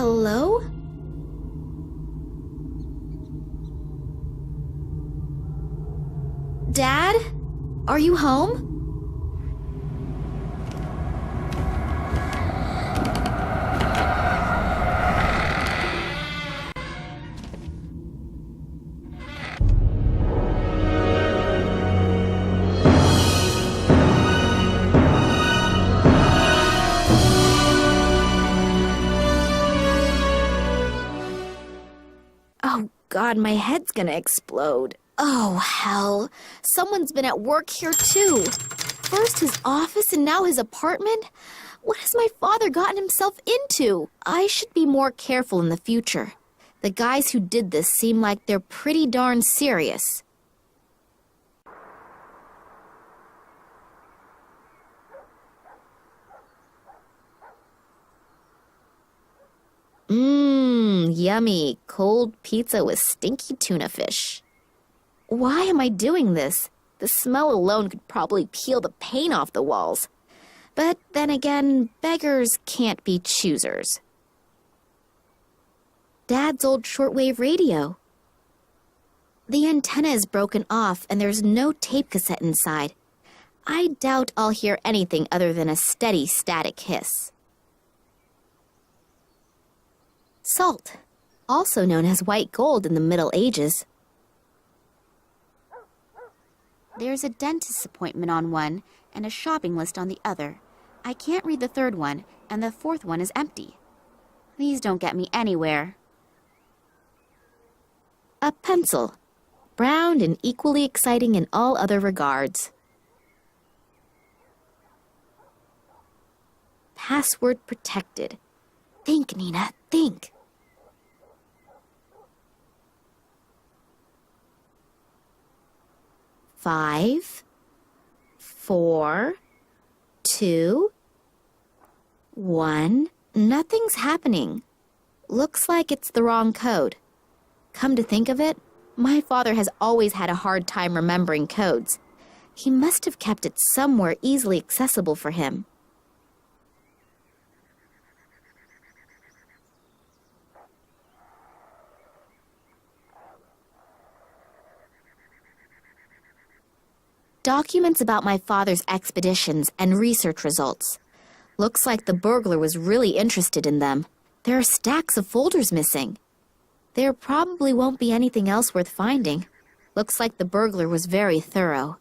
Hello? Dad? Are you home? Oh God, my head's gonna explode. Oh, hell. Someone's been at work here, too. First his office and now his apartment? What has my father gotten himself into? I should be more careful in the future. The guys who did this seem like they're pretty darn serious. Yummy. Cold pizza with stinky tuna fish. Why am I doing this? The smell alone could probably peel the paint off the walls. But then again, beggars can't be choosers. Dad's old shortwave radio. The antenna is broken off and there's no tape cassette inside. I doubt I'll hear anything other than a steady static hiss. Salt, also known as white gold in the Middle Ages. There's a dentist's appointment on one and a shopping list on the other. I can't read the third one, and the fourth one is empty. These don't get me anywhere. A pencil, brown and equally exciting in all other regards. Password protected. Think, Nina, think. Five, 4, 2, 1. Nothing's happening. Looks like it's the wrong code. Come to think of it, my father has always had a hard time remembering codes. He must have kept it somewhere easily accessible for him. Documents about my father's expeditions and research results. Looks like the burglar was really interested in them. There are stacks of folders missing. There probably won't be anything else worth finding. Looks like the burglar was very thorough.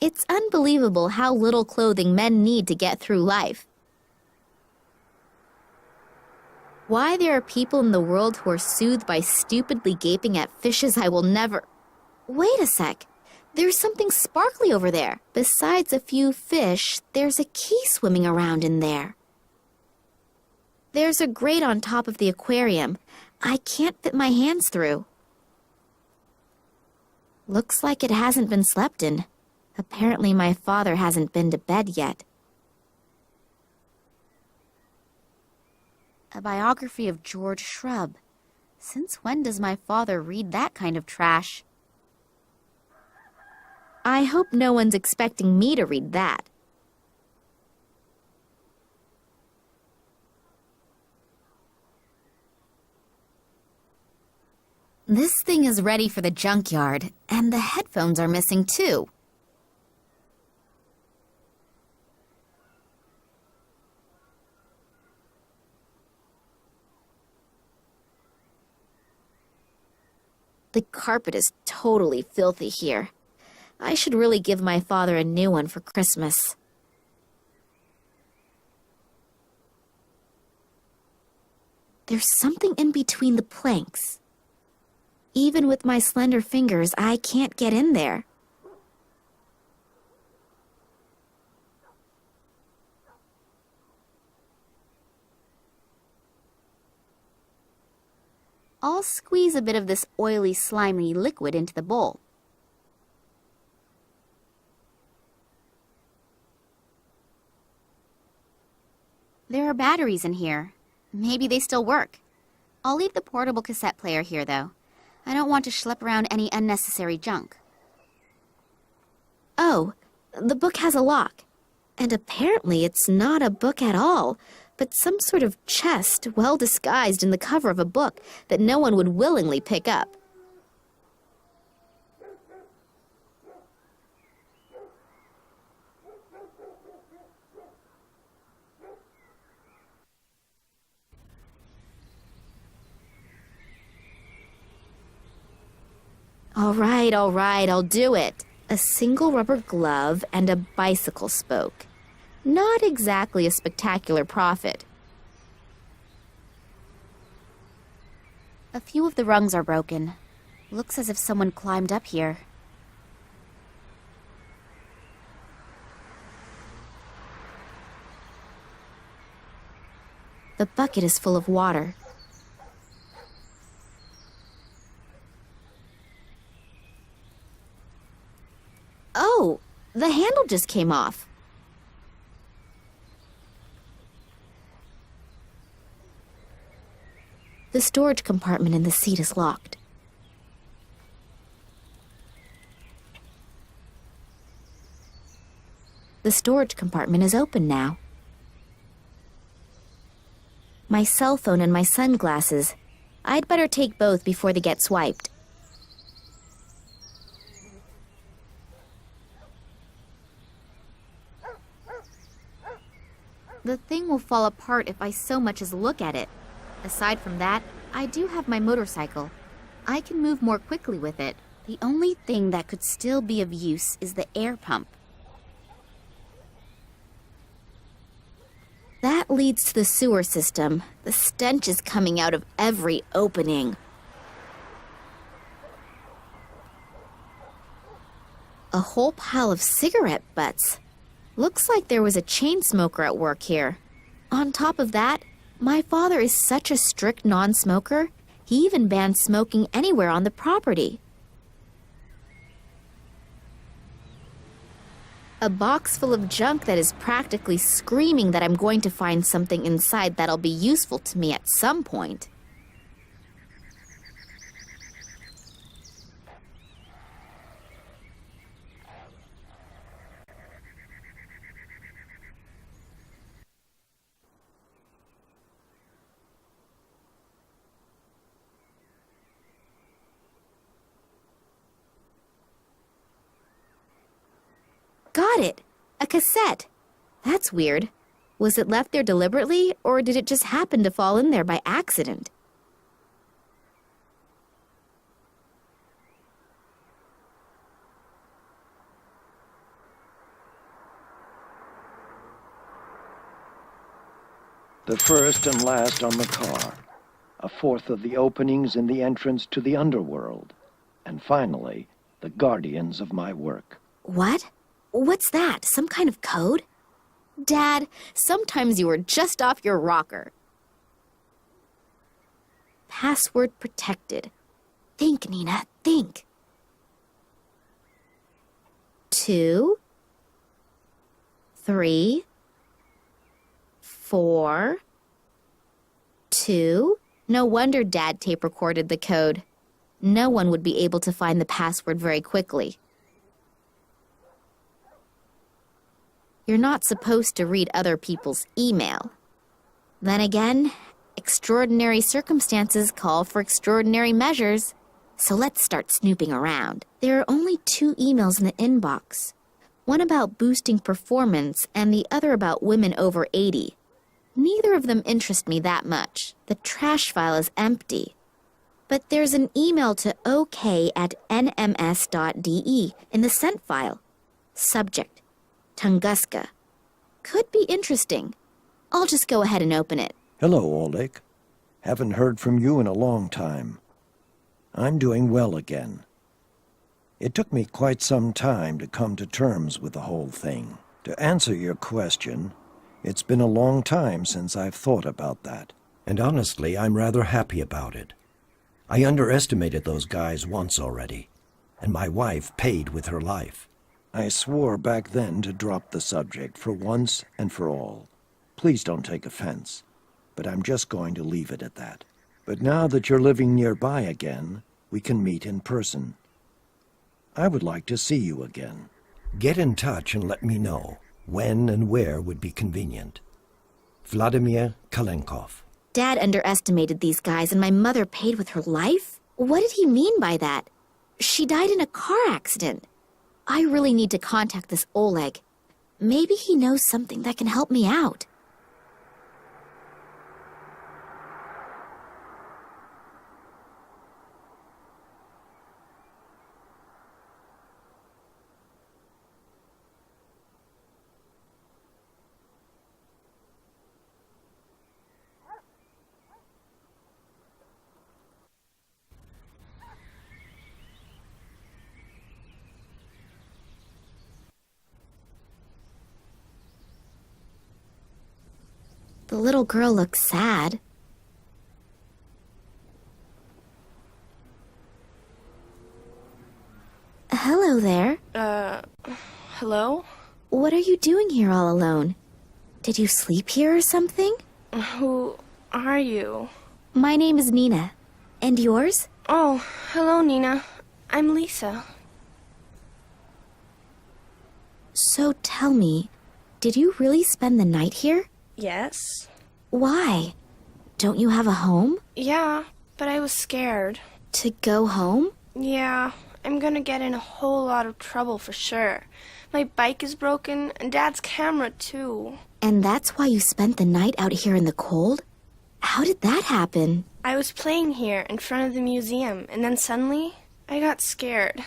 It's unbelievable how little clothing men need to get through life. Why there are people in the world who are soothed by stupidly gaping at fishes I will never... Wait a sec. There's something sparkly over there. Besides a few fish, there's a key swimming around in there. There's a grate on top of the aquarium. I can't fit my hands through. Looks like it hasn't been slept in. Apparently my father hasn't been to bed yet. A biography of George Shrub. Since when does my father read that kind of trash? I hope no one's expecting me to read that. This thing is ready for the junkyard, and the headphones are missing too. The carpet is totally filthy here. I should really give my father a new one for Christmas. There's something in between the planks. Even with my slender fingers, I can't get in there. I'll squeeze a bit of this oily, slimy liquid into the bowl. There are batteries in here. Maybe they still work. I'll leave the portable cassette player here, though. I don't want to schlep around any unnecessary junk. Oh, the book has a lock. And apparently it's not a book at all, but some sort of chest well disguised in the cover of a book that no one would willingly pick up. All right, I'll do it. A single rubber glove and a bicycle spoke. Not exactly a spectacular profit. A few of the rungs are broken. Looks as if someone climbed up here. The bucket is full of water. Oh, the handle just came off. The storage compartment in the seat is locked. The storage compartment is open now. My cell phone and my sunglasses. I'd better take both before they get swiped. The thing will fall apart if I so much as look at it. Aside from that, I do have my motorcycle. I can move more quickly with it. The only thing that could still be of use is the air pump. That leads to the sewer system. The stench is coming out of every opening. A whole pile of cigarette butts. Looks like there was a chain smoker at work here. On top of that, my father is such a strict non-smoker, he even banned smoking anywhere on the property. A box full of junk that is practically screaming that I'm going to find something inside that'll be useful to me at some point. Got it! A cassette! That's weird. Was it left there deliberately, or did it just happen to fall in there by accident? The first and last on the car, a fourth of the openings in the entrance to the underworld, and finally, the guardians of my work. What? What's that? Some kind of code? Dad, sometimes you are just off your rocker. Password protected. Think, Nina, think. 2, 3, 4, 2. No wonder Dad tape recorded the code. No one would be able to find the password very quickly. You're not supposed to read other people's email. Then again, extraordinary circumstances call for extraordinary measures. So let's start snooping around. There are only 2 emails in the inbox. One about boosting performance and the other about women over 80. Neither of them interest me that much. The trash file is empty. But there's an email to ok@nms.de in the sent file. Subject: Tunguska. Could be interesting. I'll just go ahead and open it. Hello, Oleg. Haven't heard from you in a long time. I'm doing well again. It took me quite some time to come to terms with the whole thing. To answer your question, it's been a long time since I've thought about that. And honestly, I'm rather happy about it. I underestimated those guys once already, and my wife paid with her life. I swore back then to drop the subject for once and for all. Please don't take offense, but I'm just going to leave it at that. But now that you're living nearby again, we can meet in person. I would like to see you again. Get in touch and let me know when and where would be convenient. Vladimir Kalenkov. Dad underestimated these guys and my mother paid with her life? What did he mean by that? She died in a car accident. I really need to contact this Oleg. Maybe he knows something that can help me out. The little girl looks sad. Hello there. Hello? What are you doing here all alone? Did you sleep here or something? Who are you? My name is Nina. And yours? Oh, hello, Nina. I'm Lisa. So tell me, did you really spend the night here? Yes? Why? Don't you have a home? Yeah, but I was scared. To go home? Yeah, I'm gonna get in a whole lot of trouble for sure. My bike is broken, and Dad's camera, too. And that's why you spent the night out here in the cold? How did that happen? I was playing here in front of the museum, and then suddenly, I got scared.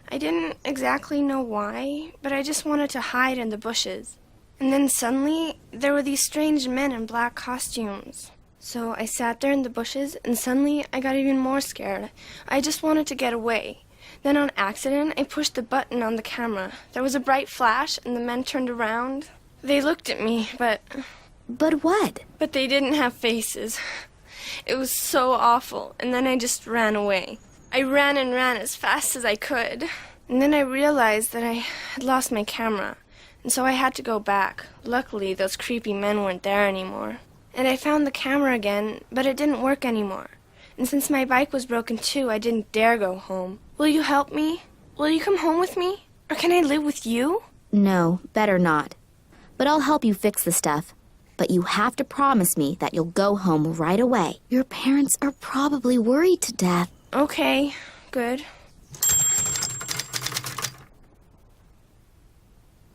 I didn't exactly know why, but I just wanted to hide in the bushes. And then suddenly, there were these strange men in black costumes. So I sat there in the bushes, and suddenly I got even more scared. I just wanted to get away. Then on accident, I pushed the button on the camera. There was a bright flash, and the men turned around. They looked at me, but But what? they didn't have faces. It was so awful, and then I just ran away. I ran and ran as fast as I could. And then I realized that I had lost my camera. And so I had to go back. Luckily, those creepy men weren't there anymore. And I found the camera again, but it didn't work anymore. And since my bike was broken too, I didn't dare go home. Will you help me? Will you come home with me? Or can I live with you? No, better not. But I'll help you fix the stuff. But you have to promise me that you'll go home right away. Your parents are probably worried to death. Okay, good.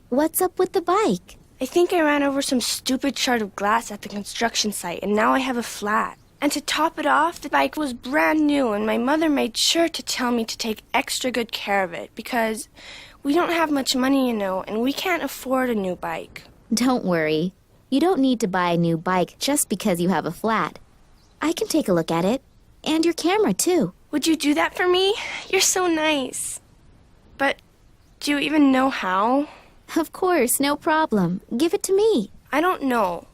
What's up with the bike? I think I ran over some stupid shard of glass at the construction site, and now I have a flat. And to top it off, the bike was brand new, and my mother made sure to tell me to take extra good care of it, because we don't have much money, you know, and we can't afford a new bike. Don't worry. You don't need to buy a new bike just because you have a flat. I can take a look at it. And your camera, too. Would you do that for me? You're so nice. But do you even know how? Of course, no problem. Give it to me. I don't know.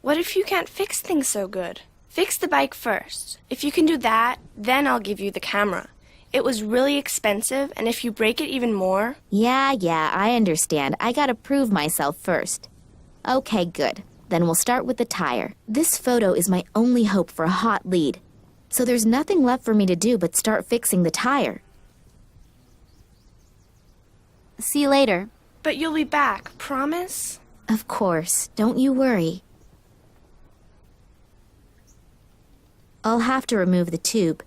What if you can't fix things so good? Fix the bike first. If you can do that, then I'll give you the camera. It was really expensive, and if you break it even more... Yeah, I understand. I gotta prove myself first. Okay, good. Then we'll start with the tire. This photo is my only hope for a hot lead. So there's nothing left for me to do but start fixing the tire. See you later. But you'll be back, promise? Of course. Don't you worry. I'll have to remove the tube.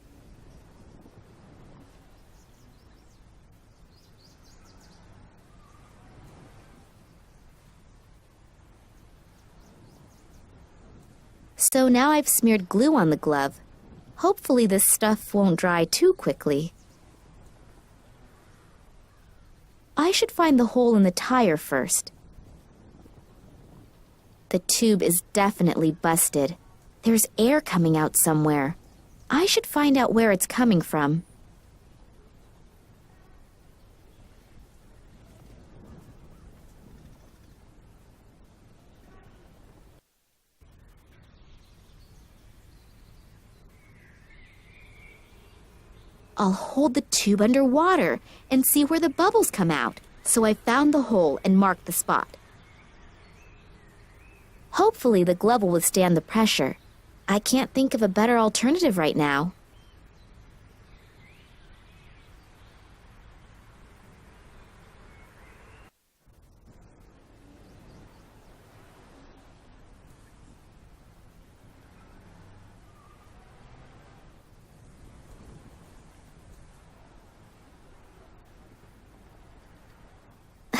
So now I've smeared glue on the glove. Hopefully this stuff won't dry too quickly. I should find the hole in the tire first. The tube is definitely busted. There's air coming out somewhere. I should find out where it's coming from. I'll hold the tube under water and see where the bubbles come out. So I found the hole and marked the spot. Hopefully the glove will withstand the pressure. I can't think of a better alternative right now.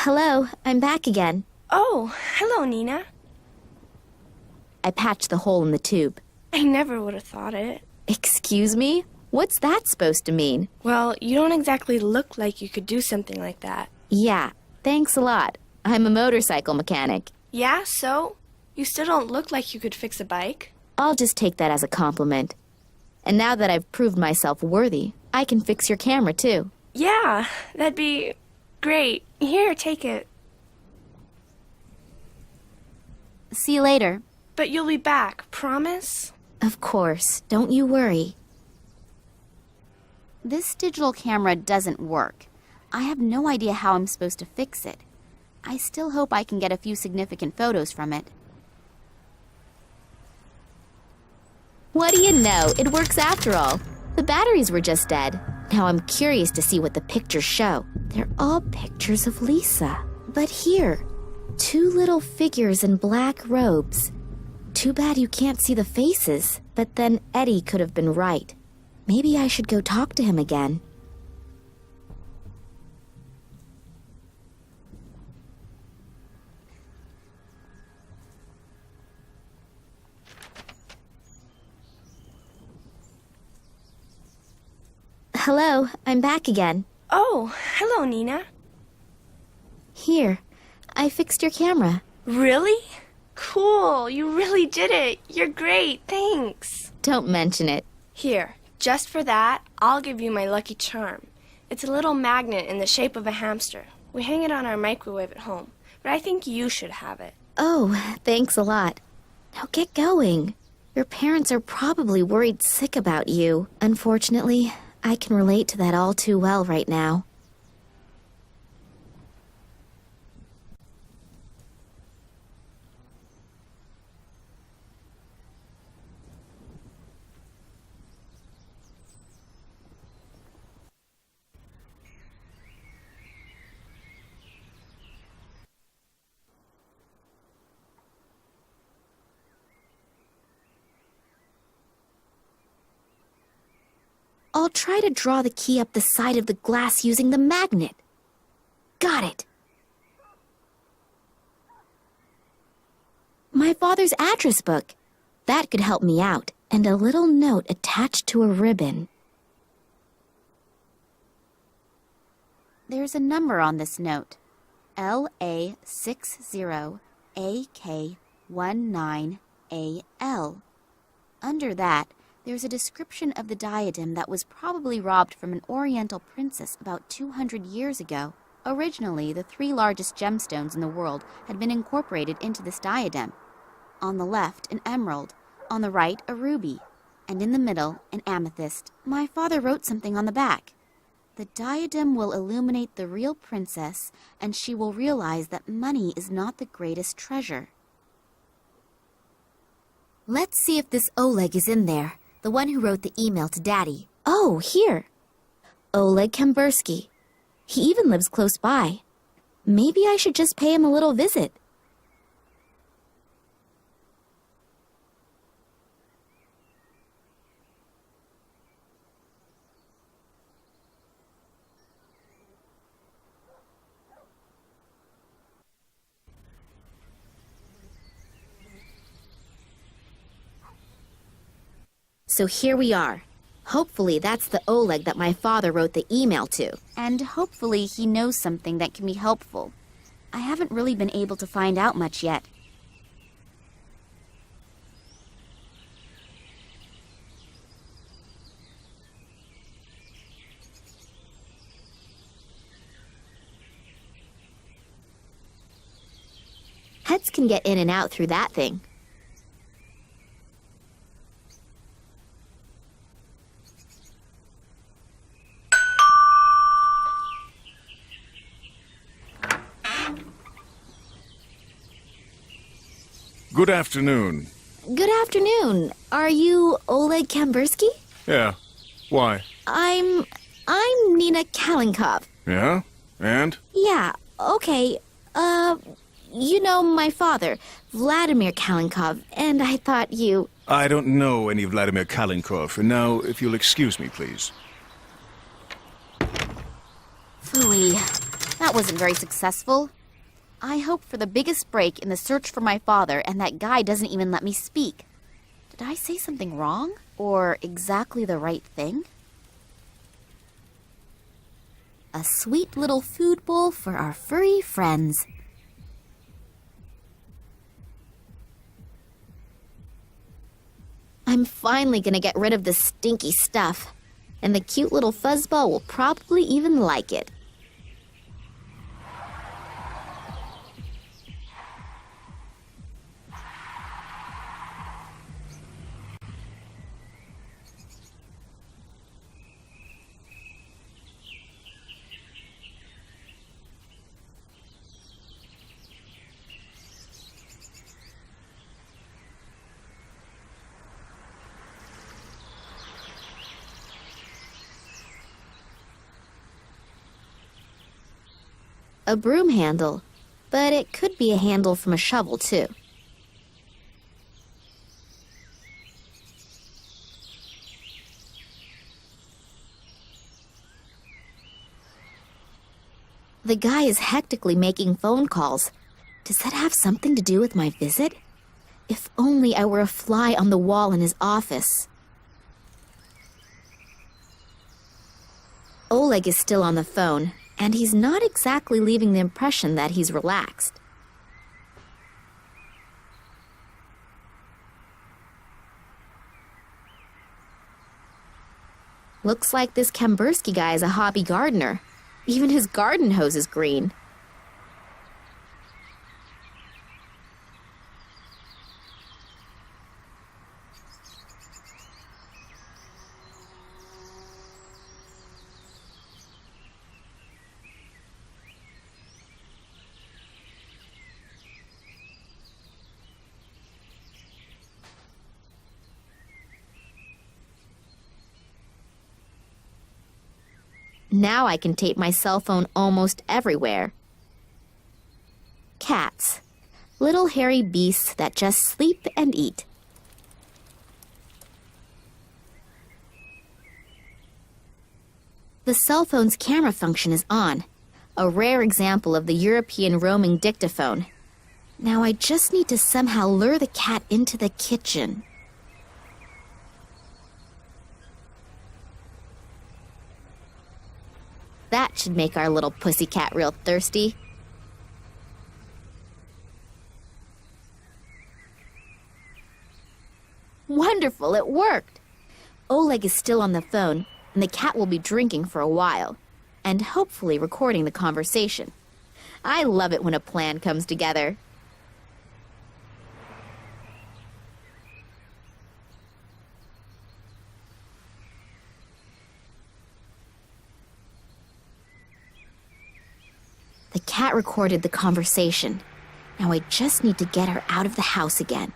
Hello, I'm back again. Oh, hello, Nina. I patched the hole in the tube. I never would have thought it. Excuse me? What's that supposed to mean? Well, you don't exactly look like you could do something like that. Yeah, thanks a lot. I'm a motorcycle mechanic. Yeah, so? You still don't look like you could fix a bike. I'll just take that as a compliment. And now that I've proved myself worthy, I can fix your camera too. Yeah, that'd be great. Here, take it. See you later. But you'll be back, promise? Of course, don't you worry. This digital camera doesn't work. I have no idea how I'm supposed to fix it. I still hope I can get a few significant photos from it. What do you know? It works after all. The batteries were just dead. Now I'm curious to see what the pictures show. They're all pictures of Lisa. But here, 2 little figures in black robes. Too bad you can't see the faces. But then Eddie could have been right. Maybe I should go talk to him again. Hello, I'm back again. Oh, hello, Nina. Here, I fixed your camera. Really? Cool, you really did it. You're great, thanks. Don't mention it. Here, just for that, I'll give you my lucky charm. It's a little magnet in the shape of a hamster. We hang it on our microwave at home, but I think you should have it. Oh, thanks a lot. Now get going. Your parents are probably worried sick about you. Unfortunately, I can relate to that all too well right now. I'll try to draw the key up the side of the glass using the magnet. Got it. My father's address book. That could help me out. And a little note attached to a ribbon. There's a number on this note. LA60AK19AL. Under that, there's a description of the diadem that was probably robbed from an Oriental princess about 200 years ago. Originally, the 3 largest gemstones in the world had been incorporated into this diadem. On the left, an emerald. On the right, a ruby. And in the middle, an amethyst. My father wrote something on the back. The diadem will illuminate the real princess, and she will realize that money is not the greatest treasure. Let's see if this Oleg is in there. The one who wrote the email to Daddy. Oh, here. Oleg Kambursky. He even lives close by. Maybe I should just pay him a little visit. So here we are. Hopefully that's the Oleg that my father wrote the email to. And hopefully he knows something that can be helpful. I haven't really been able to find out much yet. Heads can get in and out through that thing. Good afternoon. Good afternoon. Are you Oleg Kambursky? Yeah. Why? I'm Nina Kalinkov. Yeah? And? Yeah, okay. You know my father, Vladimir Kalinkov, and I thought you... I don't know any Vladimir Kalinkov, and now, if you'll excuse me, please. Phooey. That wasn't very successful. I hope for the biggest break in the search for my father, and that guy doesn't even let me speak. Did I say something wrong? Or exactly the right thing? A sweet little food bowl for our furry friends. I'm finally gonna get rid of this stinky stuff, and the cute little fuzzball will probably even like it. A broom handle, but it could be a handle from a shovel, too. The guy is hectically making phone calls. Does that have something to do with my visit? If only I were a fly on the wall in his office. Oleg is still on the phone, and he's not exactly leaving the impression that he's relaxed. Looks like this Kambursky guy is a hobby gardener. Even his garden hose is green. Now I can tape my cell phone almost everywhere. Cats. Little hairy beasts that just sleep and eat. The cell phone's camera function is on, a rare example of the European roaming dictaphone. Now I just need to somehow lure the cat into the kitchen. That should make our little pussycat real thirsty. Wonderful, it worked! Oleg is still on the phone, and the cat will be drinking for a while, and hopefully recording the conversation. I love it when a plan comes together. The cat recorded the conversation. Now I just need to get her out of the house again.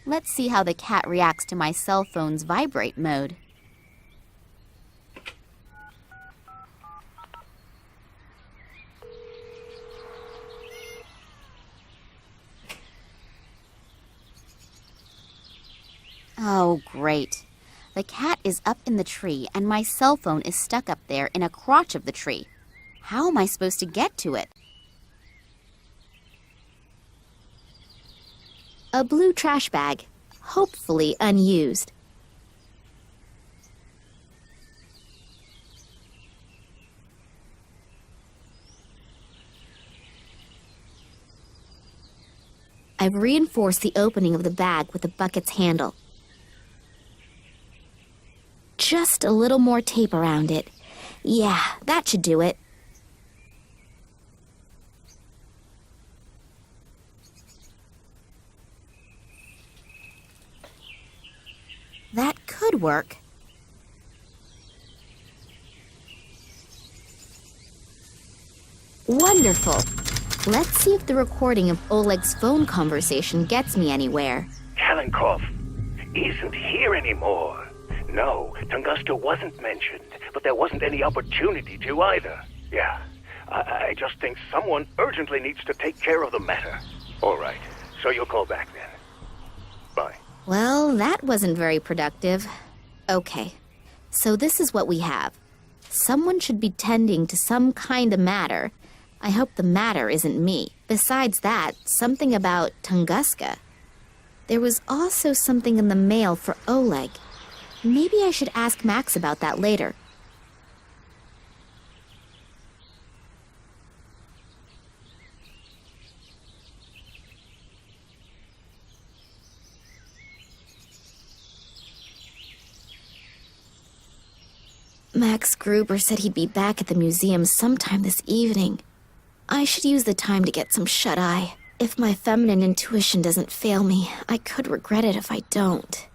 Let's see how the cat reacts to my cell phone's vibrate mode. Oh, great. The cat is up in the tree and my cell phone is stuck up there in a crotch of the tree. How am I supposed to get to it? A blue trash bag, hopefully unused. I've reinforced the opening of the bag with the bucket's handle. Just a little more tape around it. Yeah, that should do it. That could work. Wonderful. Let's see if the recording of Oleg's phone conversation gets me anywhere. Kalenkov, isn't here anymore. No, Tunguska wasn't mentioned, but there wasn't any opportunity to either. Yeah, I just think someone urgently needs to take care of the matter. All right, so you'll call back then. Bye. Well, that wasn't very productive. Okay, so this is what we have. Someone should be tending to some kind of matter. I hope the matter isn't me. Besides that, something about Tunguska. There was also something in the mail for Oleg. Maybe I should ask Max about that later. Max Gruber said he'd be back at the museum sometime this evening. I should use the time to get some shut-eye. If my feminine intuition doesn't fail me, I could regret it if I don't.